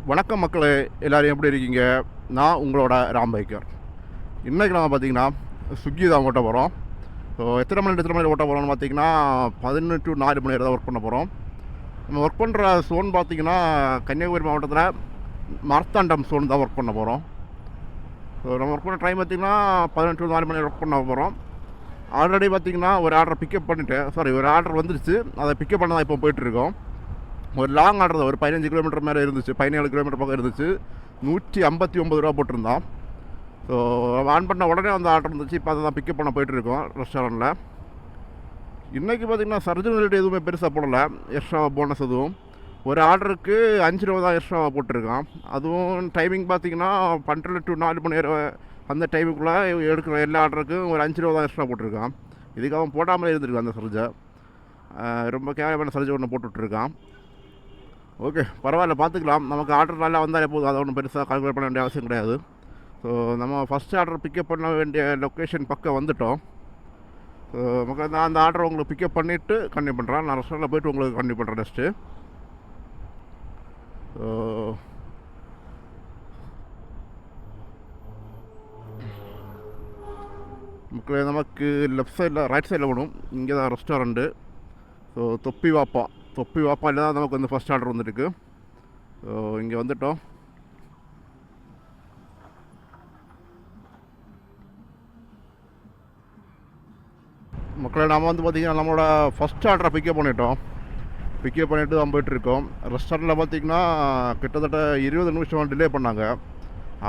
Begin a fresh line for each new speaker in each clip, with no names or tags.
வணக்கம் மக்களே, எல்லோரும் எப்படி இருக்கீங்க? நான் உங்களோட ராம் பைக்கர். இன்றைக்கி நம்ம பார்த்திங்கன்னா ஸ்விக்கி தான் ஓட்ட போகிறோம். ஸோ எத்தனை மணி ஓட்ட போகிறோம்னு பார்த்திங்கன்னா 11 to 4 மணி நேரம் தான் ஒர்க் பண்ண போகிறோம். நம்ம ஒர்க் பண்ணுற சோன் பார்த்திங்கன்னா கன்னியாகுமரி மாவட்டத்தில் மார்த்தாண்டம் சோன் தான் ஒர்க் பண்ண போகிறோம். ஸோ நம்ம ஒர்க் பண்ண டைம் பார்த்திங்கன்னா 11 to 4 மணி நேரம் ஒர்க் பண்ண போகிறோம். ஆல்ரெடி பார்த்திங்கன்னா ஒரு ஆர்டர் பிக்கப் பண்ணிவிட்டு ஒரு ஆர்டர் வந்துருச்சு. அதை பிக்கப் பண்ண தான் இப்போ போயிட்டுருக்கோம். ஒரு லாங் ஆர்டர் தான், ஒரு 15 கிலோமீட்டர் மேலே இருந்துச்சு, 17 கிலோமீட்டர் பக்கம் இருந்துச்சு. 159 ரூபா போட்டிருந்தான். ஸோ ஆன் பண்ண உடனே அந்த ஆர்டர் இருந்துச்சு. இப்போ அதை தான் பிக்கப் பண்ண போயிட்டுருக்கோம் ரெஸ்டாரண்ட்டில். இன்றைக்கி பார்த்திங்கன்னா சர்ஜனல்ட்டு எதுவுமே பெருசாக போடலை, எக்ஸ்ட்ரா போனஸ் எதுவும். ஒரு ஆர்டருக்கு 5 ரூபா தான் எக்ஸ்ட்ராவாக போட்டிருக்கான். அதுவும் டைமிங் பார்த்திங்கன்னா 12 to 4 மணி நேரம் அந்த டைமுக்குள்ளே எடுக்கிற எல்லா ஆர்டருக்கும் ஒரு 5 ரூபா தான் எக்ஸ்ட்ரா போட்டிருக்கான். இதுக்கு அவன் போடாமலே இருந்திருக்கான். அந்த சர்ஜை ரொம்ப கேவலமான சர்ஜை ஒன்று போட்டுட்ருக்கான். ஓகே, பரவாயில்ல, பார்த்துக்கலாம். நமக்கு ஆர்டர் நல்லா வந்தாலே போதும், அதை ஒன்றும் பெருசாக கால்குலேட் பண்ண வேண்டிய அவசியம் கிடையாது. ஸோ நம்ம ஃபஸ்ட் ஆர்டர் பிக்கப் பண்ண வேண்டிய லொக்கேஷன் பக்கம் வந்துவிட்டோம். ஸோ நமக்கு நான் அந்த ஆர்டர் உங்களுக்கு பிக்கப் பண்ணிவிட்டு கண்டினியூ பண்ணுறேன். நான் ரெஸ்டாரண்ட்டில் போய்ட்டு உங்களுக்கு கண்டினியூ பண்ணுறேன் நெக்ஸ்ட்டு. ஸோ நமக்கு லெஃப்ட் சைடில் ரைட் சைடில் வேணும். இங்கே தான் ரெஸ்டாரண்ட்டு. ஸோ தொப்பி வாப்பாயில் தான் நமக்கு வந்து ஃபஸ்ட் ஆர்டர் வந்துருக்கு. ஸோ இங்கே வந்துட்டோம். மக்களை நாம் வந்து பார்த்திங்கன்னா நம்மளோட ஃபஸ்ட் ஆர்டரை பிக்கப் பண்ணிவிட்டு தான் போய்ட்டுருக்கோம். ரெஸ்டாரண்ட்டில் பார்த்திங்கன்னா கிட்டத்தட்ட 20 நிமிஷம் டிலே பண்ணாங்க.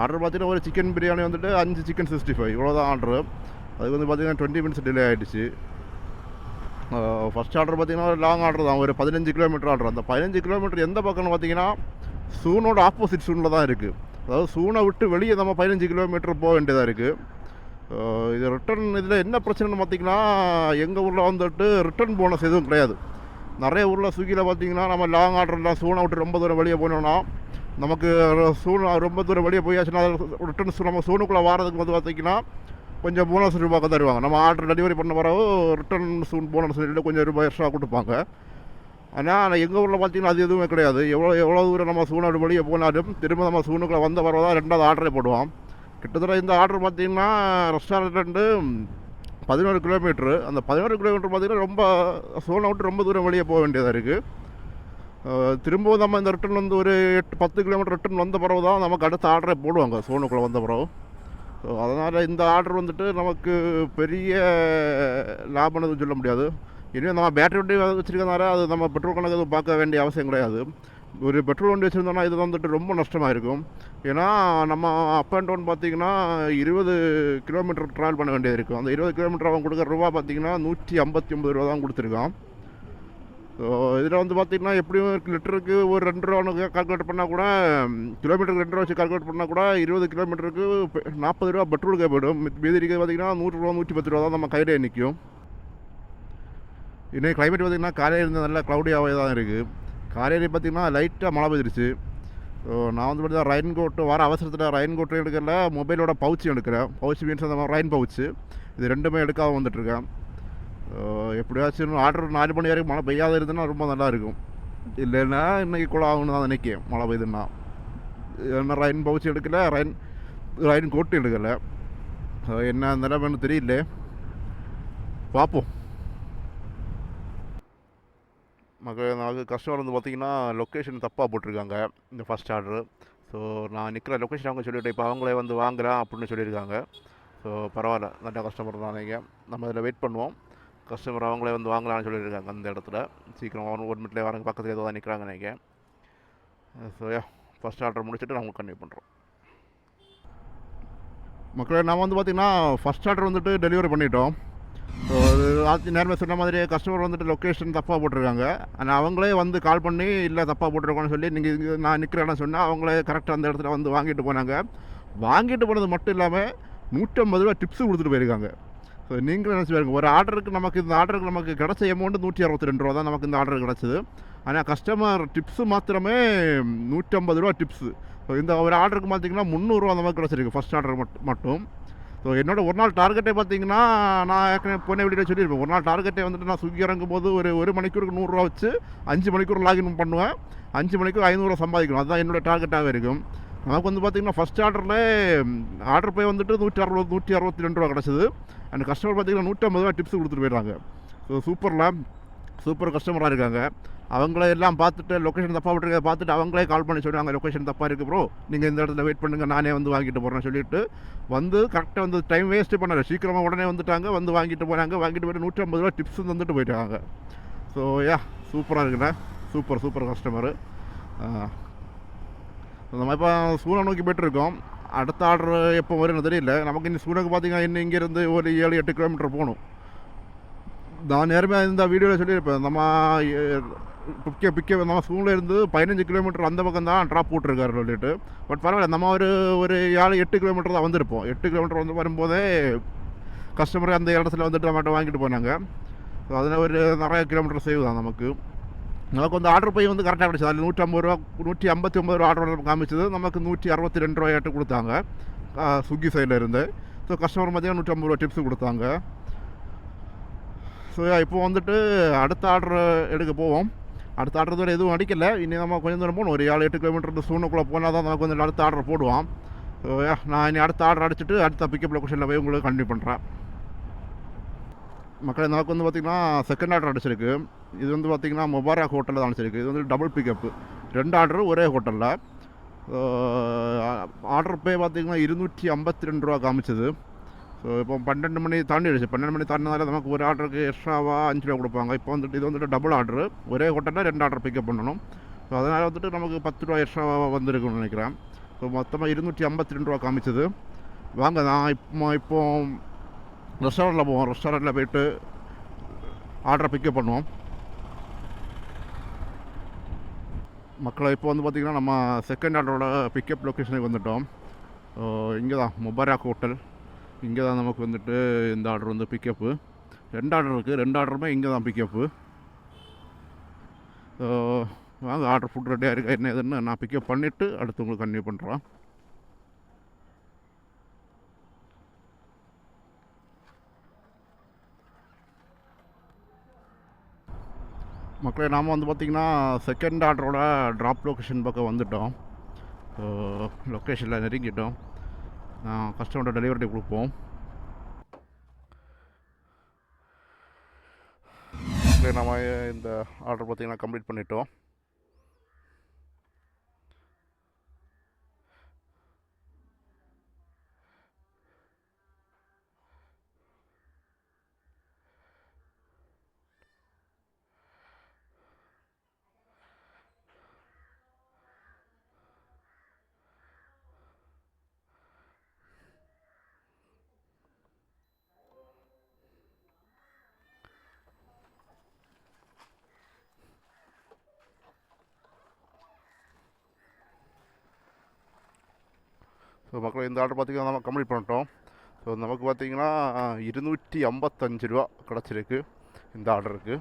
ஆர்டர் பார்த்திங்கன்னா ஒரு சிக்கன் பிரியாணி வந்துட்டு 5 சிக்கன் 65 இவ்வளோ தான் ஆர்டரு. அதுக்கு வந்து பார்த்திங்கன்னா 20 மினிட்ஸ் டிலே ஆகிடுச்சு. ஃபஸ்ட் ஆர்டர் பார்த்திங்கன்னா ஒரு லாங் ஆர்டர் தான், ஒரு 15 கிலோமீட்டர் ஆர்டர். அந்த 15 கிலோமீட்டர் எந்த பக்கம்னு பார்த்திங்கன்னா சூனோட ஆப்போசிட் சூனில் தான் இருக்குது. அதாவது சூனை விட்டு வெளியே நம்ம 15 கிலோமீட்டர் போக வேண்டியதாக இருக்குது. இது ரிட்டர்ன் இதில் என்ன பிரச்சனைன்னு பார்த்திங்கன்னா எங்கள் ஊரில் வந்துட்டு ரிட்டர்ன் போனஸ் எதுவும் கிடையாது. நிறைய ஊரில் ஸ்விக்கியில் பார்த்திங்கன்னா நம்ம லாங் ஆர்டர்லாம் சூனை விட்டு ரொம்ப தூரம் வெளியே போனோம்னா நமக்கு ரொம்ப தூரம் வெளியே போயாச்சுன்னா ரிட்டர்ன் நம்ம சூனுக்குள்ளே வாரதுக்கு வந்து பார்த்திங்கன்னா கொஞ்சம் போனஸ் ரூபாய்க்கு தருவாங்க. நம்ம ஆர்டர் டெலிவரி பண்ண பிறகு ரிட்டர்ன் போனஸ் கொஞ்சம் ரூபாய் எக்ஸ்ட்ரா கொடுப்பாங்க. ஆனால் எங்கள் ஊரில் பார்த்திங்கன்னா அது எதுவுமே கிடையாது. எவ்வளோ தூரம் நம்ம சூனோட வெளியே போனாலும் திரும்ப நம்ம சூனுக்குள்ளே வந்த பிறகு தான் 2வது ஆர்டரே போடுவோம். கிட்டத்தட்ட இந்த ஆர்டர் பார்த்திங்கன்னா ரெஸ்டாரண்ட்டு 11 கிலோமீட்ரு. அந்த 11 கிலோமீட்டர் பார்த்திங்கன்னா ரொம்ப சூனை விட்டு ரொம்ப தூரம் வெளியே போக வேண்டியதாக இருக்குது. திரும்பவும் நம்ம இந்த ரிட்டர்ன் வந்து ஒரு 8-10 கிலோமீட்டர் ரிட்டர்ன் வந்த பிறகு தான் நமக்கு அடுத்த ஆர்டரே போடுவாங்க சூனுக்குள்ளே வந்த பிறகு. ஸோ அதனால் இந்த ஆர்டர் வந்துட்டு நமக்கு பெரிய லாபம்னு சொல்ல முடியாது. இனிமேல் நம்ம பேட்டரி வண்டி வச்சுருக்கனால அது நம்ம பெட்ரோல் கணக்கு எதுவும் பார்க்க வேண்டிய அவசியம் கிடையாது. ஒரு பெட்ரோல் வண்டி வச்சுருந்தோம்னா இது வந்துட்டு ரொம்ப நஷ்டமாக இருக்கும். ஏன்னா நம்ம அப் அண்ட் டவுன் பார்த்திங்கன்னா 20 கிலோமீட்டர் ட்ராவல் பண்ண வேண்டியது இருக்கும். அந்த 20 கிலோமீட்டர் அவன் கொடுக்குற ரூபா பார்த்திங்கன்னா 159 ரூபா தான் கொடுத்துருக்கான். ஸோ இதில் வந்து பார்த்திங்கன்னா எப்படியும் லிட்டருக்கு ஒரு 2 ரூபான்னு கால்குலேட் பண்ணால் கூட, கிலோமீட்டருக்கு 2 ரூபா வச்சு கால்குலேட் பண்ணால் கூட 20 கிலோமீட்டருக்கு 40 ரூபா பெட்ரோலுக்கு போய்டும். மீதி இருக்கிறது பார்த்திங்கன்னா 100 ரூபா 110 ரூபா தான் நம்ம கையில் நிற்கும். இன்றைக்கி கிளைமேட் பார்த்திங்கன்னா காலையில் இருந்து நல்லா க்ளவுடியாகவே தான் இருக்குது. காலையில் பார்த்திங்கன்னா லைட்டாக மழை பெய்திருச்சு. ஸோ நான் வந்து பார்த்திங்கன்னா ரெயின் கோட்டு வர அவசரத்தில் ரெயின் கோட்டும் எடுக்கல, மொபைலோட பவுச்சும் எடுக்கிறேன். பவுச் மீன்ஸ் அந்த ரெயின் பவுச்சு, இது ரெண்டுமே எடுக்காமல் வந்துட்டுருக்கேன். எப்படியாச்சும் ஆர்டர் 4 மணி வரைக்கும் மழை பெய்யாத இருந்ததுன்னா ரொம்ப நல்லாயிருக்கும். இல்லைன்னா இன்றைக்கி கூட ஆகணும்னு தான் நினைக்கிறேன் மழை பெய்யுதுன்னா. ஏன்னா ரெயின் பவுச்சு எடுக்கலை, ரெயின் கோட்டு எடுக்கலை. என்ன நிலைமைன்னு தெரியல, பார்ப்போம். நமக்கு கஸ்டமர் வந்து பார்த்திங்கன்னா லொக்கேஷன் தப்பாக போட்டிருக்காங்க இந்த ஃபஸ்ட் ஆர்டரு. ஸோ நான் நிற்கிற லொக்கேஷன் அவங்க சொல்லிவிட்டேன். இப்போ அவங்களே வந்து வாங்கலாம் அப்படின்னு சொல்லியிருக்காங்க. ஸோ பரவாயில்ல, நல்ல கஸ்டமர் தான். நீங்கள் நம்ம இதில் வெயிட் பண்ணுவோம். கஸ்டமர் அவங்களே வந்து வாங்கலாம்னு சொல்லியிருக்காங்க அந்த இடத்துல. சீக்கிரம் 1 மினிட்லேயே வரங்க, பக்கத்தில் ஏதோ தான் நிற்கிறாங்க நீங்கள். ஸோ ஃபஸ்ட் ஆர்டர் முடிச்சுட்டு நாங்கள் கன்டினியூ பண்ணுறோம். மக்களே, நம்ம வந்து பார்த்திங்கன்னா ஃபஸ்ட் ஆர்டர் வந்துட்டு டெலிவரி பண்ணிட்டோம். ஸோ அது நேரமே சொன்ன மாதிரி கஸ்டமர் வந்துட்டு லொக்கேஷன் தப்பாக போட்டிருக்காங்க. ஆனால் அவங்களே வந்து கால் பண்ணி இல்லை தப்பாக போட்டிருக்கோன்னு சொல்லி நீங்கள் நான் நிற்கிறேன்னு சொன்னால் அவங்களே கரெக்டாக அந்த இடத்துல வந்து வாங்கிட்டு போனாங்க. வாங்கிட்டு போனது மட்டும் இல்லாமல் 150 ரூபா டிப்ஸு கொடுத்துட்டு போயிருக்காங்க. ஸோ நீங்களும் நினச்சி பாருங்க, ஒரு ஆர்டருக்கு நமக்கு கிடச்ச அமௌண்ட்டு 162 ரூபா தான் நமக்கு இந்த ஆர்டர் கிடச்சிது. ஆனால் கஸ்டமர் டிப்ஸு மாத்திரமே 150 ரூபா டிப்ஸு. ஸோ இந்த ஒரு ஆர்டருக்கு பார்த்திங்கன்னா 300 ரூபா அந்த மாதிரி கிடச்சிருக்கு ஃபஸ்ட் ஆர்டர் மட்டும். ஸோ என்னோட ஒரு நாள் டார்கெட்டே பார்த்திங்கன்னா நான் ஏற்கனவே போன வீடியோ சொல்லியிருப்பேன். ஒரு நாள் டார்கெட்டே வந்துட்டு நான் ஸ்விக்கி இறங்கும் போது ஒரு மணிக்கூருக்கு 100 ரூபா வச்சு 5 மணிக்கூர் லாகின் பண்ணுவேன். 5 மணிக்கு 500 சம்பாதிக்கணும். அதுதான் என்னோடய டார்கெட்டாக இருக்கும். நமக்கு வந்து பார்த்திங்கன்னா ஃபஸ்ட் ஆர்டர் போய் வந்துட்டு 162 ரூபா கிடச்சிது. அண்ட் கஸ்டமர் பார்த்திங்கன்னா 150 ரூபா டிப்ஸ் கொடுத்துட்டு போயிடுறாங்க. ஸோ சூப்பர் கஸ்டமராக இருக்காங்க. அவங்களே எல்லாம் பார்த்துட்டு லொக்கேஷன் தப்பாக விட்டுருக்க பார்த்துட்டு அவங்களே கால் பண்ணி சொல்லுவாங்க, லொக்கேஷன் தப்பாக இருக்குது ப்ரோ, நீங்கள் இந்த இடத்துல வெயிட் பண்ணுங்கள், நானே வந்து வாங்கிட்டு போகிறேன்னு சொல்லிட்டு வந்து கரெக்டாக வந்து டைம் வேஸ்ட்டு பண்ணல, சீக்கிரமாக உடனே வந்துட்டாங்க, வந்து வாங்கிட்டு போகிறாங்க. வாங்கிட்டு போய்ட்டு 150 ரூபா டிப்ஸ் தந்துட்டு போயிட்டாங்க. ஸோ சூப்பராக இருக்குண்ணே, சூப்பர் கஸ்டமரு. நம்ம இப்போ சூனை நோக்கி போய்ட்டுருக்கோம். அடுத்த ஆர்டர் எப்போ வரும்னு தெரியல. நமக்கு இன்னும் சூனுக்கு பார்த்திங்கன்னா இன்னும் இங்கேருந்து ஒரு 7-8 கிலோமீட்டர் போகணும். நான் நேரமே இந்த வீடியோவில் சொல்லியிருப்பேன், நம்ம நம்ம சூனில் இருந்து 15 கிலோமீட்டர் அந்த பக்கம் தான் ட்ராப் போட்டிருக்காரு சொல்லிட்டு. பட் பரவாயில்ல, நம்ம ஒரு 7-8 கிலோமீட்டர் தான் வந்திருப்போம். 8 கிலோமீட்டர் வந்து வரும்போதே கஸ்டமர் அந்த இடத்துல வந்துட்டு நம்மகிட்ட வாங்கிட்டு போனாங்க. ஸோ அதில் ஒரு நிறைய கிலோமீட்டர் சேவ் தான் நமக்கு வந்து ஆர்டர் போய் வந்து கரெக்டாக கிடச்சிது. அதில் 150 ரூபா 159 ரூபா ஆர்டர் காமிச்சது, நமக்கு 162 ரூபாய்ட்டு கொடுத்தாங்க ஸ்விக்கி சைடில் இருந்து. ஸோ கஸ்டமர் பார்த்தீங்கன்னா 150 ரூபா டிப்ஸு கொடுத்தாங்க. ஸோ இப்போ வந்துட்டு அடுத்த ஆர்டர் எடுக்க போவோம். அடுத்த ஆர்டர் தூரம் எதுவும் அடிக்கலை. இனி நம்ம கொஞ்சம் தூரம் போகணும், ஒரு 7-8 கிலோமீட்டர் சூனுக்குள்ளே போனால் தான் நமக்கு வந்து அடுத்த ஆர்டர் போடுவோம். ஸோ நான் இனி அடுத்த ஆர்டர் அடிச்சுட்டு அடுத்த பிக்கப் லொக்கேஷனில் போய் உங்களுக்கு கண்டினியூ பண்ணுறேன். மக்கள் நமக்கு வந்து பார்த்திங்கன்னா செகண்ட் ஆர்டர் அடிச்சிருக்கு. இது வந்து பார்த்திங்கன்னா முபாரக் ஹோட்டலில் தான் அடிச்சிருக்கு. இது வந்து டபுள் பிக்கப்பு, 2 ஆர்டரு ஒரே ஹோட்டலில். ஆர்டர் பே பார்த்திங்கன்னா 252 ரூபா காமிச்சது. ஸோ இப்போ 12 மணி தாண்டிடுச்சு. 12 மணி தாண்டினால நமக்கு ஒரு ஆர்டருக்கு எக்ஸ்ட்ராவாக 5 ரூபா கொடுப்பாங்க. இப்போ வந்துட்டு இது வந்துட்டு டபுள் ஆர்டரு, ஒரே ஹோட்டலில் 2 ஆர்டர் பிக்கப் பண்ணணும். ஸோ அதனால் வந்துட்டு நமக்கு 10 ரூபா எக்ஸ்ட்ராவாக வந்திருக்குன்னு நினைக்கிறேன். ஸோ மொத்தமாக 252 ரூபா காமிச்சது. வாங்க நான் இப்போ ரெஸ்டாரண்ட்டில் போவோம். ரெஸ்டாரண்ட்டில் போய்ட்டு ஆர்டரை பிக்கப் பண்ணுவோம். மக்களை இப்போ வந்து பார்த்திங்கன்னா நம்ம செகண்ட் ஆர்டரோட பிக்கப் லொக்கேஷனுக்கு வந்துவிட்டோம். இங்கே தான் முபாரக் ஹோட்டல், இங்கே தான் நமக்கு வந்துட்டு இந்த ஆர்டர் வந்து பிக்கப்பு. 2 ஆர்டர் இருக்குது, 2 ஆர்டருமே இங்கே தான் பிக்கப்பு. வாங்க ஆர்டர் ஃபுட் ரெடியாக இருக்கா என்ன எதுன்னு நான் பிக்கப் பண்ணிவிட்டு அடுத்து உங்களுக்கு கன்டினியூ பண்ணுறேன். மக்களே நாம் வந்து பார்த்திங்கன்னா செகண்ட் ஆர்டரோட ட்ராப் லொக்கேஷன் பக்கம் வந்துவிட்டோம். லொக்கேஷனில் நெருங்கிட்டோம். கஸ்டமரோட டெலிவரி கொடுப்போம். நம்ம இந்த ஆர்டர் பார்த்திங்கன்னா கம்ப்ளீட் பண்ணிட்டோம். ஸோ மக்கள் இந்த ஆர்டர் பார்த்திங்கன்னா நம்ம கம்ப்ளீட் பண்ணிட்டோம். ஸோ நமக்கு பார்த்திங்கன்னா 255 ரூபா கிடச்சிருக்கு இந்த ஆர்டருக்கு.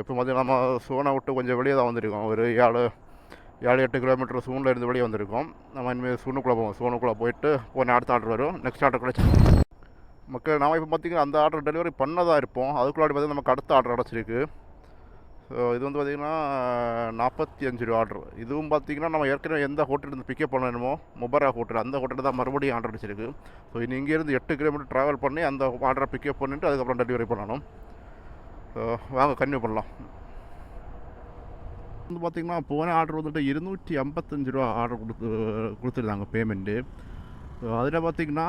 இப்போ பார்த்திங்கன்னா நம்ம சோனை விட்டு கொஞ்சம் வெளியே தான் வந்திருக்கோம். ஒரு 7-8 கிலோமீட்டர் சூனில் இருந்து வெளியே வந்திருக்கோம். நம்ம இனிமேல் சூனுக்குள்ளே போவோம். சூனுக்குள்ளே போயிட்டு போன அடுத்த ஆர்டர் வரும். நெக்ஸ்ட் ஆர்டர் கிடச்சி மக்கள் நம்ம இப்போ பார்த்திங்கன்னா அந்த ஆர்டர் டெலிவரி பண்ணதாக இருப்போம். அதுக்குள்ளாடி பார்த்திங்கன்னா நமக்கு அடுத்த ஆர்டர் கிடச்சிருக்கு. ஸோ இது வந்து பார்த்திங்கன்னா 45 ரூபா ஆர்டர். இதுவும் பார்த்திங்கன்னா நம்ம ஏற்கனவே எந்த ஹோட்டலேருந்து பிக்கப் பண்ணணுமோ முபாரக் ஹோட்டல், அந்த ஹோட்டலில் தான் மறுபடியும் ஆர்டர் அடிச்சிருக்கு. ஸோ இனி இங்கேருந்து 8 கிலோமீட்டர் ட்ராவல் பண்ணி அந்த ஆர்டரை பிக்கப் பண்ணிவிட்டு அதுக்கப்புறம் டெலிவரி பண்ணணும். ஸோ வாங்க கன்டினியூ பண்ணலாம். வந்து பார்த்திங்கன்னா போன ஆர்டர் வந்துட்டு 255 ரூபா ஆர்டர் கொடுத்துருந்தாங்க பேமெண்ட்டு. ஸோ அதில் பார்த்திங்கன்னா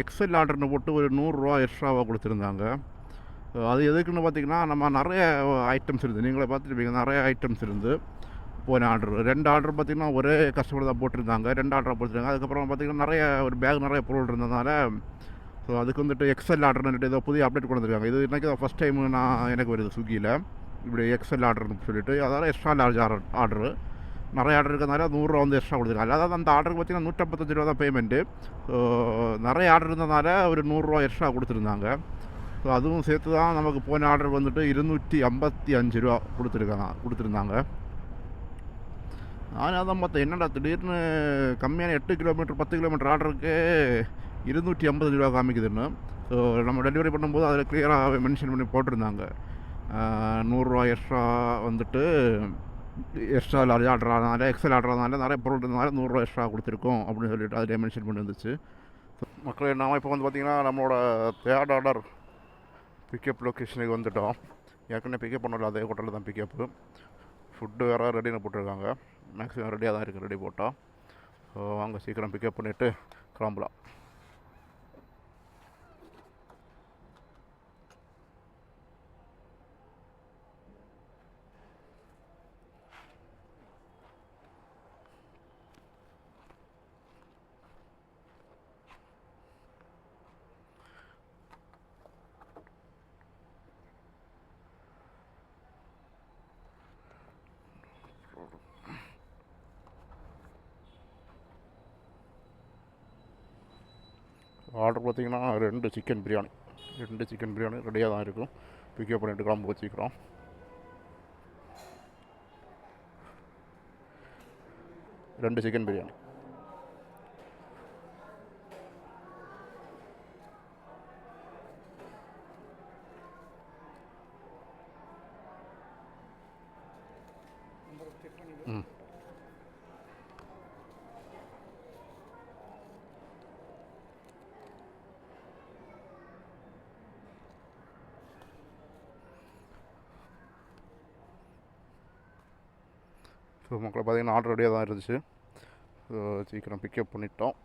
எக்ஸல் ஆர்டர்னு போட்டு ஒரு 100 ரூபா எக்ஸ்ட்ராவாக கொடுத்துருந்தாங்க. அது எதுக்குன்னு பார்த்திங்கன்னா நம்ம நிறைய ஐட்டம்ஸ் இருக்குது, நீங்களே பார்த்துருப்பீங்க, நிறைய ஐட்டம்ஸ் இருந்து போன ஆர்டர். 2 ஆர்டர் பார்த்திங்கன்னா ஒரே கஸ்டமர் தான் போட்டிருந்தாங்க, 2 ஆர்டர் போட்டிருந்தாங்க. அதுக்கப்புறம் பார்த்திங்கன்னா நிறைய ஒரு பேக் நிறைய பொருள் இருந்ததுனால ஸோ அதுக்கு வந்துட்டு எக்ஸல் ஆர்டர்னுட்டு ஏதோ புதிய அப்டேட் கொண்டு வந்திருக்காங்க. இது இன்றைக்கி தான் ஃபஸ்ட் டைம் எனக்கு வருது ஸ்விக்கியில் இப்படி எக்ஸல் ஆர்டர்னு சொல்லிட்டு. அதனால் எக்ஸ்ட்ரா லார்ஜ் ஆர்டரு நிறைய ஆர்டர் இருக்கிறதுனால 100 ரூபா வந்து எக்ஸ்ட்ரா கொடுத்துருக்காங்க. அதாவது அந்த ஆர்டருக்கு பார்த்திங்கன்னா 155 ரூபா தான் பேமெண்ட்டு. ஸோ நிறைய ஆர்டர் இருந்ததுனால ஒரு 100 ரூபா எக்ஸ்ட்ரா கொடுத்துருந்தாங்க. ஸோ அதுவும் சேர்த்து தான் நமக்கு போன ஆர்டர் வந்துட்டு 255 ரூபா கொடுத்துருந்தாங்க. ஆனால் தான் பார்த்தேன் என்னடா திடீர்னு கம்மியான 8 கிலோமீட்டர் 10 கிலோமீட்டர் ஆர்டருக்கு 250 ரூபா காமிக்குதுன்னு. ஸோ நம்ம டெலிவரி பண்ணும்போது அதில் கிளியராக மென்ஷன் பண்ணி போட்டிருந்தாங்க. 100 ரூபா எக்ஸ்ட்ரா வந்துட்டு எக்ஸ்ட்ரா லார்ஜ் ஆர்டர் ஆனதுனால எக்ஸல் ஆர்டர் ஆனதுனால நிறைய பொருள் இருந்தனால 100 ரூபா எக்ஸ்ட்ரா கொடுத்துருக்கோம் அப்படின்னு சொல்லிட்டு அதிலே மென்ஷன் பண்ணி வந்துச்சு. மக்களே நாம் இப்போ வந்து பார்த்திங்கன்னா நம்மளோட தேர்ட் ஆர்டர் பிக்கப் லொக்கேஷனுக்கு வந்துவிட்டோம். ஏற்கனவே பிக்கப் பண்ணல, அதே ஹோட்டலில் தான் பிக்கப்பு. ஃபுட்டு வேறு ரெடின்னு போட்டிருக்காங்க. மேக்ஸிமம் ரெடியாக தான் இருக்குது, ரெடி போட்டால். ஸோ வாங்க சீக்கிரம் பிக்கப் பண்ணிவிட்டு கிளம்பலாம். ஆர்டர் பார்த்திங்கன்னா 2 சிக்கன் பிரியாணி ரெடியாக தான் இருக்கும். பிக்கப் பண்ணிவிட்டு கிளம்ப வச்சுக்கிறோம். ரெண்டு சிக்கன் பிரியாணி. ம் ஸோ மக்களை பார்த்திங்கன்னா ஆர்டர் ரெடியாக தான் இருந்துச்சு. ஸோ சீக்கிரம் பிக்கப் பண்ணிட்டோம்.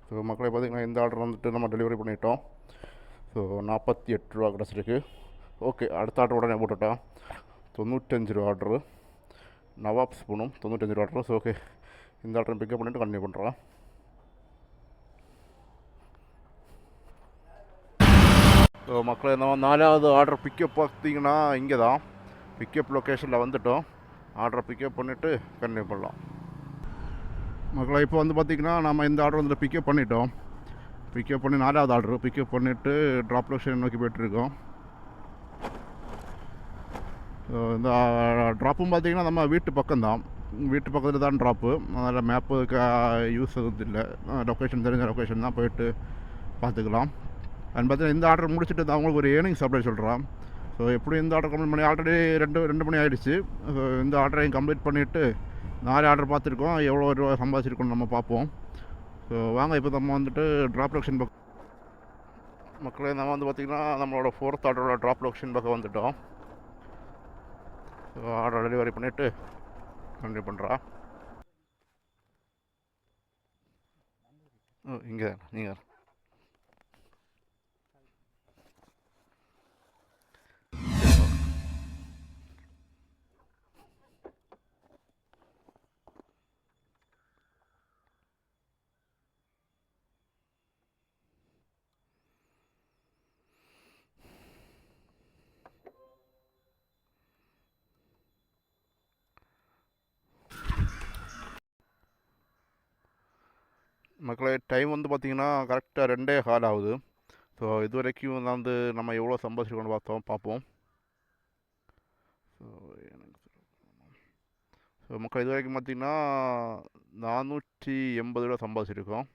ஸோ மக்களை பார்த்திங்கன்னா இந்த ஆர்டர் வந்துட்டு நம்ம டெலிவரி பண்ணிட்டோம். ஸோ 48 ரூபா கிடச்சிருக்கு. ஓகே, அடுத்த ஆர்டர் உடனே போட்டுட்டோம். 95 ரூபா ஆர்டரு. நவாப் ஸ்பூனும் 95 ரூபா ஆர்டரு. ஸோ ஓகே, இந்த ஆர்டரை பிக்கப் பண்ணிவிட்டு கண்டினியூ பண்ணுறோம். ஸோ மக்களை நம்ம 4வது ஆர்டர் பிக்கப் பார்த்திங்கன்னா இங்கே தான் பிக்கப் லொக்கேஷனில் வந்துவிட்டோம். ஆர்டரை பிக்கப் பண்ணிவிட்டு கண்டினியூ பண்ணலாம். மக்களை இப்போ வந்து பார்த்திங்கன்னா நம்ம இந்த ஆர்டர் வந்து பிக்கப் பண்ணிட்டோம். பிக்கப் பண்ணி 4வது ஆர்டர் பிக்கப் பண்ணிவிட்டு ட்ராப் லொக்கேஷன் நோக்கி போய்ட்டுருக்கோம். இந்த ட்ராப்பும் பார்த்திங்கன்னா நம்ம வீட்டு பக்கம்தான், வீட்டு பக்கத்தில் தான் ட்ராப்பு. அதில் மேப்புக்கு யூஸ் எதுவும் இல்லை, லொக்கேஷன் தெரிஞ்ச லொக்கேஷன் தான், போய்ட்டு பார்த்துக்கலாம். அண்ட் பார்த்தீங்கன்னா இந்த ஆர்டர் முடிச்சுட்டு அவங்களுக்கு ஒரு ஏர்னிங்ஸ் சப்ளை சொல்கிறான். ஸோ எப்படி இந்த ஆர்டர் கம்ப்ளீட் பண்ணி ஆல்ரெடி ரெண்டு மணி ஆகிடுச்சு. ஸோ இந்த ஆர்டரையும் கம்ப்ளீட் பண்ணிவிட்டு 4 ஆர்டர் பார்த்துருக்கோம், எவ்வளோ ரூபா சம்பாதிச்சிருக்கோன்னு நம்ம பார்ப்போம். ஸோ வாங்க இப்போ நம்ம வந்துட்டு ட்ராப் லொக்கேஷன் பக்கம் மக்களே நம்ம வந்து பார்த்திங்கன்னா நம்மளோட 4th ஆர்டரோட ட்ராப் லொக்கேஷன் பக்கம் வந்துவிட்டோம். ஸோ ஆர்டர் டெலிவரி பண்ணிவிட்டு கண்டினியூ பண்ணுறா. இங்கே நீங்கள் மக்களே டைம் வந்து பார்த்திங்கன்னா கரெக்டாக 2:15 ஆகுது. ஸோ இது வரைக்கும் வந்து நம்ம எவ்வளோ சம்பாதிச்சிருக்கோன்னு பார்ப்போம். ஸோ மக்கள் இது வரைக்கும் பார்த்திங்கன்னா 480 ரூபா சம்பாதிச்சிருக்கோம்.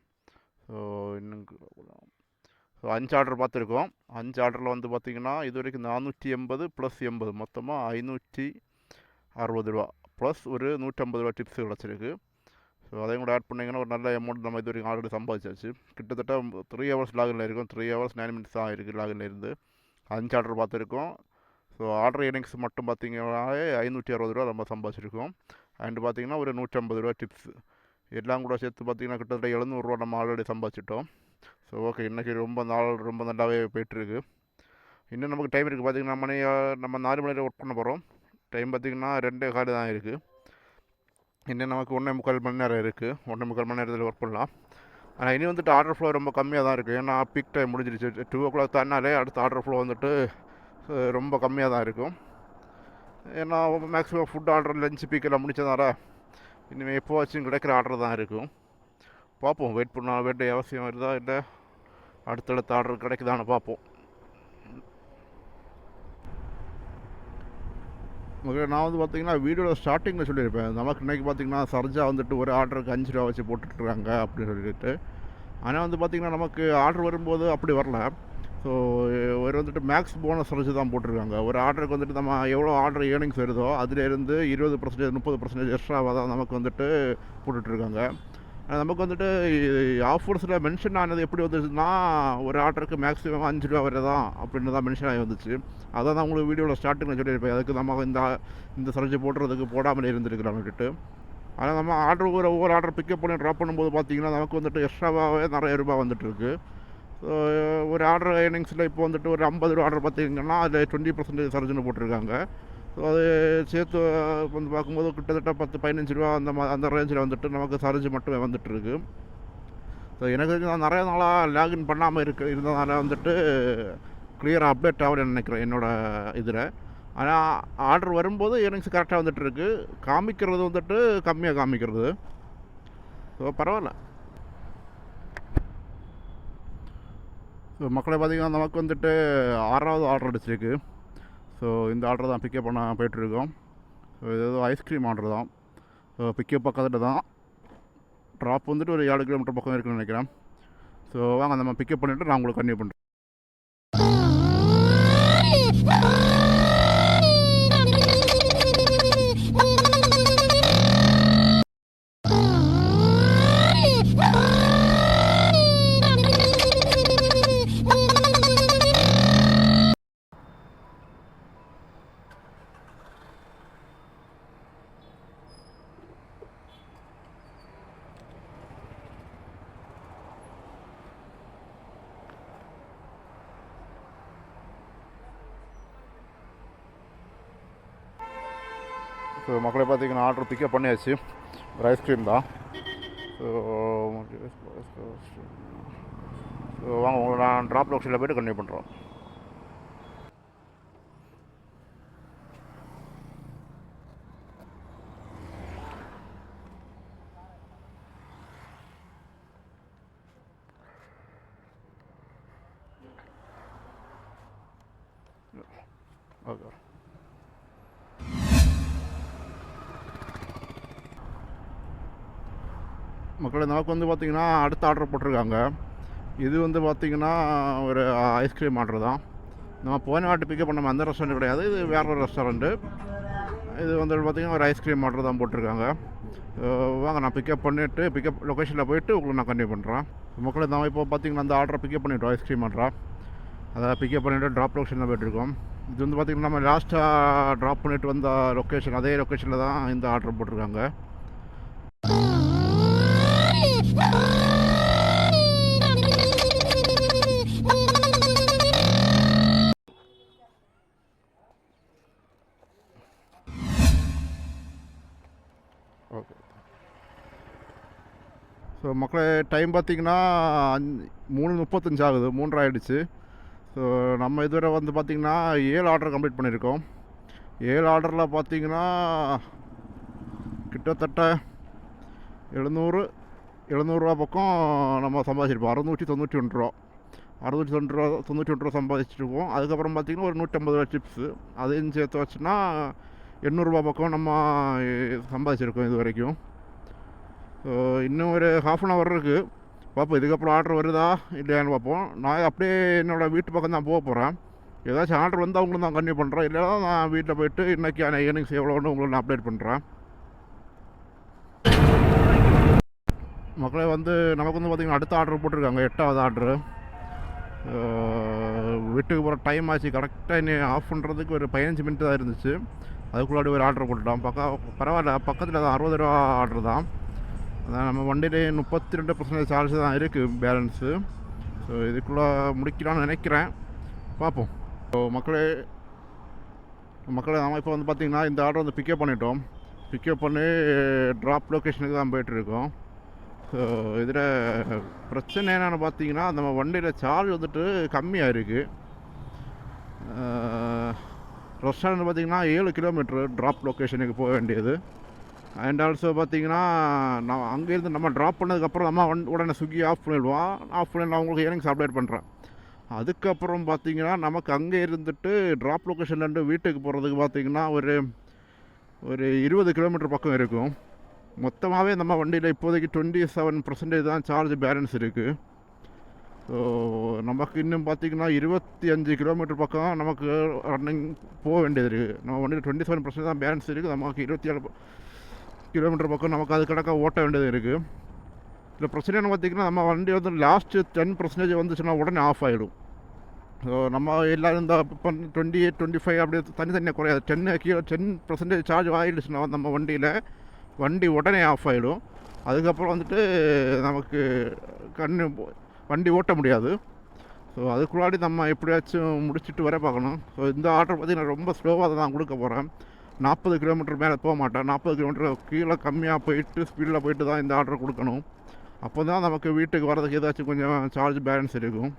ஸோ இன்னும் ஸோ 5 ஆர்டர் பார்த்துருக்கோம். 5 ஆர்டரில் வந்து பார்த்திங்கன்னா இது வரைக்கும் 480 + 80 மொத்தமாக 560 ரூபா ப்ளஸ் ஒரு 150 ரூபா டிப்ஸ் கிடச்சிருக்கு. ஸோ அதையும் கூட ஆட் பண்ணிங்கன்னா ஒரு நல்ல அமௌண்ட் நம்ம இது வரைக்கும் ஆல்ரெடி சம்பாதிச்சாச்சு. கிட்டத்தட்ட 3 ஹவர்ஸ் லாகினில் இருக்கும், 3 ஹவர்ஸ் 9 மினிட்ஸ் தான் இருக்குது லாகினில் இருந்து. 5 ஆர்டர் பார்த்துருக்கோம். ஸோ ஆர்டர் ஏர்னிங்ஸ் மட்டும் பார்த்திங்கன்னா 560 ரூபா நம்ம சம்பாதிச்சிருக்கோம். அண்டு பார்த்திங்கன்னா ஒரு 150 ரூபா டிப்ஸ் எல்லாம் கூட சேர்த்து பார்த்திங்கன்னா கிட்டத்தட்ட 700 ரூபா நம்ம ஆல்ரெடி சம்பாதிச்சிட்டோம். ஸோ ஓகே, இன்றைக்கி ரொம்ப நல்லாவே போய்ட்டுருக்கு. இன்னும் நமக்கு டைம் இருக்குது பார்த்திங்கன்னா நம்ம 4 மணி நேரம் ஒர்க் பண்ண போகிறோம். டைம் பார்த்திங்கன்னா 2:15 தான் இருக்குது. இன்னும் நமக்கு 1.25 மணி நேரம் இருக்குது. 1.25 மணி நேரத்தில் ஒர்க் பண்ணலாம். ஆனால் இனி வந்துட்டு ஆர்டர் ஃப்ளோ ரொம்ப கம்மியாக தான் இருக்குது. ஏன்னா பீக் டைம் முடிஞ்சிருச்சு. 2 o'clock தானாலே அடுத்த ஆர்டர் ஃப்ளோ வந்துட்டு ரொம்ப கம்மியாக தான் இருக்கும். ஏன்னா மேக்ஸிமம் ஃபுட் ஆர்டர் லஞ்ச் பீக்கெல்லாம் முடிச்சதால இனிமேல் எப்போ வச்சும் கிடைக்கிற ஆர்டர் தான் இருக்கும். பார்ப்போம், வெயிட் பண்ண வேண்டிய அவசியம் வருதா இல்லை அடுத்தடுத்த ஆர்டர் கிடைக்குதான்னு பார்ப்போம். நான் வந்து பார்த்திங்கன்னா வீடியோவில் ஸ்டார்டிங்கில் சொல்லியிருப்பேன், நமக்கு இன்றைக்கி பார்த்திங்கன்னா சர்ஜா வந்துட்டு ஒரு ஆர்டருக்கு 5 ரூபா வச்சு போட்டுட்ருக்காங்க அப்படின்னு சொல்லிட்டு. ஆனால் வந்து பார்த்திங்கன்னா நமக்கு ஆர்டர் வரும்போது அப்படி வரல. ஸோ ஒரு வந்துட்டு மேக்ஸ் போனஸ் வச்சு தான் போட்டிருக்காங்க. ஒரு ஆர்டருக்கு வந்துட்டு நம்ம எவ்வளோ ஆர்டர் ஏர்னிங்ஸ் வருதோ அதிலேருந்து 20% 30% எக்ஸ்ட்ராவாக தான் நமக்கு வந்துட்டு போட்டுட்ருக்காங்க. நமக்கு வந்துட்டு ஆஃபர்ஸில் மென்ஷன் ஆனது எப்படி வந்துச்சுன்னா ஒரு ஆர்டருக்கு மேக்ஸிமம் 5 ரூபா வரை தான் அப்படின்னு தான் மென்ஷன் ஆகி வந்துச்சு. அதான் நான் உங்களுக்கு வீடியோவில் ஸ்டார்டிங்கில் சொல்லியிருப்பேன், அதுக்கு நம்ம இந்த சர்ஜ் போடுறதுக்கு போடாமல் இருந்திருக்கிறான்னுட்டு. ஆனால் நம்ம ஆர்டர் ஒவ்வொரு ஆர்டர் பிக்கப் பண்ணி ட்ராப் பண்ணும்போது பார்த்திங்கன்னா நமக்கு வந்துட்டு எக்ஸ்ட்ராவாகவே நிறைய ரூபாய் வந்துட்டுருக்கு. ஸோ ஒரு ஆர்டர் ஏர்னிங்ஸில் இப்போ வந்துட்டு ஒரு 50 ரூபா ஆர்டர் பார்த்திங்கன்னா அதில் 20% சர்ஜுன்னு போட்டிருக்காங்க. ஸோ அது சேர்த்து வந்து பார்க்கும்போது கிட்டத்தட்ட 10-15 ரூபா அந்த ரேஞ்சில் வந்துட்டு நமக்கு சர்ஜ் மட்டுமே வந்துட்டுருக்கு. ஸோ எனக்கு நான் நிறைய நாளாக லாகின் பண்ணாமல் இருந்ததுனால வந்துட்டு கிளியராக அப்டேட் ஆகலன்னு நினைக்கிறேன் என்னோடய இதில். ஆனால் ஆர்டர் வரும்போது ஏர்னிங்ஸ் கரெக்டாக வந்துட்டுருக்கு, காமிக்கிறது வந்துட்டு கம்மியாக காமிக்கிறது. ஸோ பரவாயில்ல. ஸோ மக்களை பார்த்திங்கன்னா நமக்கு வந்துட்டு 6வது ஆர்டர் அடிச்சிருக்கு. ஸோ இந்த ஆர்டர் தான் பிக்கப் பண்ண போய்ட்டுருக்கோம். ஸோ இது ஏதோ ஐஸ்கிரீம் ஆர்டர் தான். ஸோ பிக்கப் பக்கத்தில் தான், ட்ராப் வந்துட்டு ஒரு 7 கிலோமீட்டர் பக்கம் இருக்குன்னு நினைக்கிறேன். ஸோ வாங்க நம்ம பிக்கப் பண்ணிவிட்டு நான் உங்களுக்கு கன்டினியூ பண்ணுறேன். ஸோ மக்களை பார்த்திங்கன்னா ஆர்டர் பிக்கப் பண்ணியாச்சு, ஒரு ஐஸ்கிரீம் தான். ஸோ வாங்க உங்களை நான் ட்ராப் லொகேஷனில் போய்ட்டு கன்டினியூ பண்ணுறோம். ஓகே மக்களை நமக்கு வந்து பார்த்திங்கன்னா அடுத்த ஆர்டர் போட்டிருக்காங்க. இது வந்து பார்த்திங்கன்னா ஒரு ஐஸ்கிரீம் ஆர்டர் தான். நம்ம போன வாட்டி பிக்கப் பண்ண அந்த ரெஸ்டாரண்ட் கிடையாது, இது வேற ஒரு ரெஸ்டாரண்ட்டு. இது வந்து பார்த்திங்கன்னா ஒரு ஐஸ்கிரீம் ஆர்டர் தான் போட்டிருக்காங்க. வாங்க நான் பிக்கப் பண்ணிவிட்டு பிக்கப் லொக்கேஷனில் போய்ட்டு உங்களுக்கு நான் கன்டினியூ பண்ணுறேன். மக்களை நம்ம இப்போ பார்த்திங்கன்னா அந்த ஆர்டரை பிக்கப் பண்ணிவிட்டோம், ஐஸ்கிரீம் ஆர்டரை. அதை பிக்கப் பண்ணிவிட்டு ட்ராப் லொக்கேஷனில் போய்ட்டுருக்கோம். இது வந்து பார்த்திங்கன்னா நம்ம லாஸ்ட்டாக ட்ராப் பண்ணிவிட்டு வந்த லொக்கேஷன், அதே லொக்கேஷனில் தான் இந்த ஆர்டர் போட்டிருக்காங்க. ஓகே. ஸோ மக்களே டைம் பார்த்திங்கன்னா 3:35 ஆகுது, 3 ஆகிடுச்சு. ஸோ நம்ம இதுவரை வந்து பார்த்திங்கன்னா 7 ஆர்டர் கம்ப்ளீட் பண்ணியிருக்கோம். 7 ஆர்டரில் பார்த்திங்கன்னா கிட்டத்தட்ட 700 ரூபா பக்கம் நம்ம சம்பாதிச்சிருப்போம். 691 ரூபா 691 ரூபா சம்பாதிச்சிருப்போம். அதுக்கப்புறம் பார்த்திங்கன்னா ஒரு 150 ரூபா டிப்ஸு, அதையும் சேர்த்து வச்சுன்னா 800 ரூபா பக்கம் நம்ம சம்பாதிச்சிருக்கோம் இது வரைக்கும். இன்னும் ஒரு ½ அன் ஹவர் இருக்குது, பார்ப்போம் இதுக்கப்புறம் ஆர்டர் வருதா இல்லையான்னு பார்ப்போம். நான் அப்படியே என்னோடய வீட்டு பக்கம் தான் போக போகிறேன். ஏதாச்சும் ஆர்டர் வந்து அவங்களும் தான் கன்டினியூ பண்ணுறேன், இல்லைனா நான் வீட்டில் போய்ட்டு இன்றைக்கான ஏர்னிங்ஸ் எவ்வளோன்னு உங்களுக்கு நான் அப்டேட் பண்ணுறேன். மக்களே வந்து நமக்கு வந்து பார்த்திங்கன்னா அடுத்த ஆர்டர் போட்டிருக்காங்க, 8வது ஆர்டரு. வீட்டுக்கு போகிற டைம் ஆச்சு, கரெக்டாக இன்னும் ஆஃப் பண்ணுறதுக்கு ஒரு 15 மினிட் தான் இருந்துச்சு. அதுக்குள்ளாடி ஒரு ஆர்டர் போட்டுட்டோம். பரவாயில்ல, பக்கத்தில் தான் 60 ரூபா ஆர்டர் தான். அதான் நம்ம வண்டியிலே 32% சார்ஜ் தான் இருக்குது பேலன்ஸு. ஸோ இதுக்குள்ளே முடிக்கலான்னு நினைக்கிறேன், பார்ப்போம். ஸோ மக்களே நம்ம இப்போ வந்து பார்த்திங்கன்னா இந்த ஆர்டர் வந்து பிக்கப் பண்ணிட்டோம். பிக்கப் பண்ணி ட்ராப் லொக்கேஷனுக்கு தான் போய்ட்டுருக்கோம். ஸோ இதில் பிரச்சனை என்னென்னு பார்த்தீங்கன்னா நம்ம வண்டியில் சார்ஜ் வந்துட்டு கம்மியாக இருக்குது. ரெஸ்டாரண்ட் பார்த்திங்கன்னா 7 கிலோமீட்ரு ட்ராப் லொக்கேஷனுக்கு போக வேண்டியது. அண்ட் ஆல்சோ பார்த்திங்கன்னா நான் அங்கேருந்து நம்ம ட்ராப் பண்ணதுக்கப்புறம் நம்ம உடனே ஸ்விக்கி ஆஃப் பண்ணிடுவோம். ஆஃப் பண்ணி நான் உங்களுக்கு ஏர்னிங்ஸ் அப்டேட் பண்ணுறேன். அதுக்கப்புறம் பார்த்திங்கன்னா நமக்கு அங்கே இருந்துட்டு ட்ராப் லொக்கேஷன்லேருந்து வீட்டுக்கு போகிறதுக்கு பார்த்திங்கன்னா ஒரு 20 கிலோமீட்டர் பக்கம் இருக்கும். மொத்தமாகவே நம்ம வண்டியில் இப்போதைக்கு 27% தான் சார்ஜ் பேலன்ஸ் இருக்குது. ஸோ நமக்கு இன்னும் பார்த்திங்கன்னா 25 கிலோமீட்டர் பக்கம் நமக்கு ரன்னிங் போக வேண்டியது இருக்குது. நம்ம வண்டியில் 27% தான் பேலன்ஸ் இருக்குது. நமக்கு 27 கிலோமீட்டர் பக்கம் நமக்கு அது கணக்காக ஓட்ட வேண்டியது இருக்குது. இதில் பிரச்சனை என்ன பார்த்திங்கன்னா நம்ம வண்டி வந்து லாஸ்ட்டு 10% வந்துச்சுன்னா உடனே ஆஃப் ஆகிடும். ஸோ நம்ம எல்லோரும் இந்த இப்போ 28, 25 அப்படி தனித்தனியாக குறையாது. 10% சார்ஜ் ஆகிடுச்சுன்னா நம்ம வண்டி உடனே ஆஃப் ஆகிடும். அதுக்கப்புறம் வந்துட்டு நமக்கு வண்டி ஓட்ட முடியாது. ஸோ அதுக்குள்ளாடி நம்ம எப்படியாச்சும் முடிச்சுட்டு வர பார்க்கணும். ஸோ இந்த ஆர்டர் பார்த்திங்கன்னா ரொம்ப ஸ்லோவாக தான் கொடுக்க போகிறேன். 40 கிலோமீட்டர் மேலே போக மாட்டேன். 40 கிலோமீட்டர் கீழே கம்மியாக போயிட்டு ஸ்பீடில் போயிட்டு தான் இந்த ஆர்டர் கொடுக்கணும். அப்போ தான் நமக்கு வீட்டுக்கு வரதுக்கு ஏதாச்சும் கொஞ்சம் சார்ஜ் பேலன்ஸ் இருக்கும்.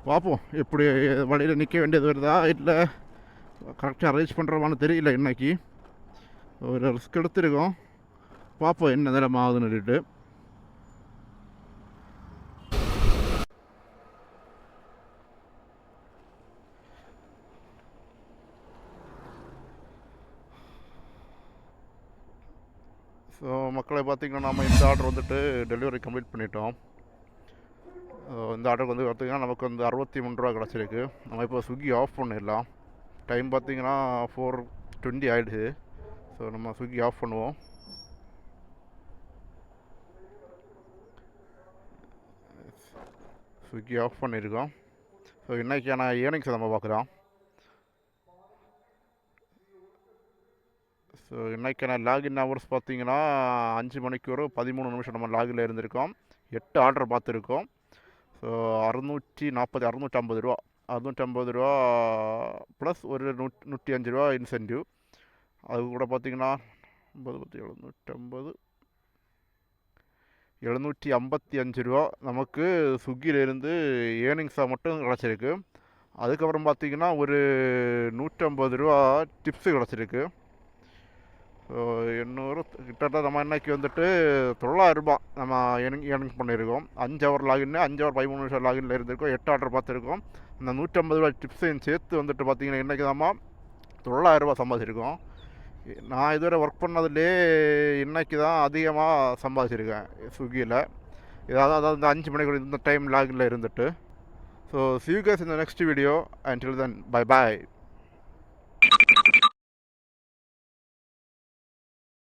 பார்ப்போம் எப்படி வழியில் நிற்க வேண்டியது வருதா இல்லை கரெக்டாக அரேஞ்ச் பண்ணுறோமான்னு தெரியல. இன்றைக்கி ஒரு ரிஸ்க் எடுத்துருக்கோம். பார்ப்போம் என்ன நிலைமை ஆகுதுன்னுட்டு. ஸோ மக்களை பார்த்திங்கன்னா நம்ம இந்த ஆர்டர் வந்துட்டு டெலிவரி கம்ப்ளீட் பண்ணிட்டோம். இந்த ஆர்டருக்கு வந்து பார்த்திங்கன்னா நமக்கு வந்து 63 ரூபா கிடச்சிருக்கு. நம்ம இப்போ ஸ்விக்கி ஆஃப் பண்ணிடலாம். டைம் பார்த்திங்கன்னா 4:20 ஆகிடுச்சு. ஸோ நம்ம ஸ்விக்கி ஆஃப் பண்ணுவோம். ஸ்விக்கி ஆஃப் பண்ணியிருக்கோம். ஸோ இன்றைக்கான ஏர்னிங்ஸை நம்ம பார்க்குறோம். ஸோ இன்றைக்கான லாகின் ஹவர்ஸ் பார்த்திங்கன்னா 5 மணிக்கு ஒரு 13 நிமிஷம் நம்ம லாகில் இருந்திருக்கோம். 8 ஆர்டர் பார்த்துருக்கோம். ஸோ 650 ரூபா 650 ரூபா ப்ளஸ் ஒரு 105 ரூபா இன்சென்டிவ். அது கூட பார்த்திங்கன்னா 755 ரூபா நமக்கு ஸ்விக்கியிலேருந்து ஏர்னிங்ஸாக மட்டும் கிடச்சிருக்கு. அதுக்கப்புறம் பார்த்திங்கன்னா ஒரு 150 ரூபா டிப்ஸு கிடச்சிருக்கு. ஸோ 800 கிட்டத்தட்ட நம்ம இன்றைக்கி வந்துட்டு 900 ரூபா நம்ம ஏர்னிங் பண்ணியிருக்கோம். 5 ஹவர் லாகின்னு 5 ஹவர் 13 நிமிஷம் லாகின்ல இருந்திருக்கோம். 8 ஆர்டர் பார்த்துருக்கோம். அந்த 150 ரூபா டிப்ஸையும் சேர்த்து வந்துட்டு பார்த்திங்கன்னா இன்றைக்கி நம்ம 900 ரூபா சம்பாதிச்சிருக்கோம். நான் இதுவரை ஒர்க் பண்ணதுலே இன்றைக்கி தான் அதிகமாக சம்பாதிச்சிருக்கேன் ஸ்விக்கியில். அதாவது இந்த 5 மணிக்கு இந்த டைம் லாகின்ல இருந்துட்டு. So see you guys in the next video. Until then, bye bye.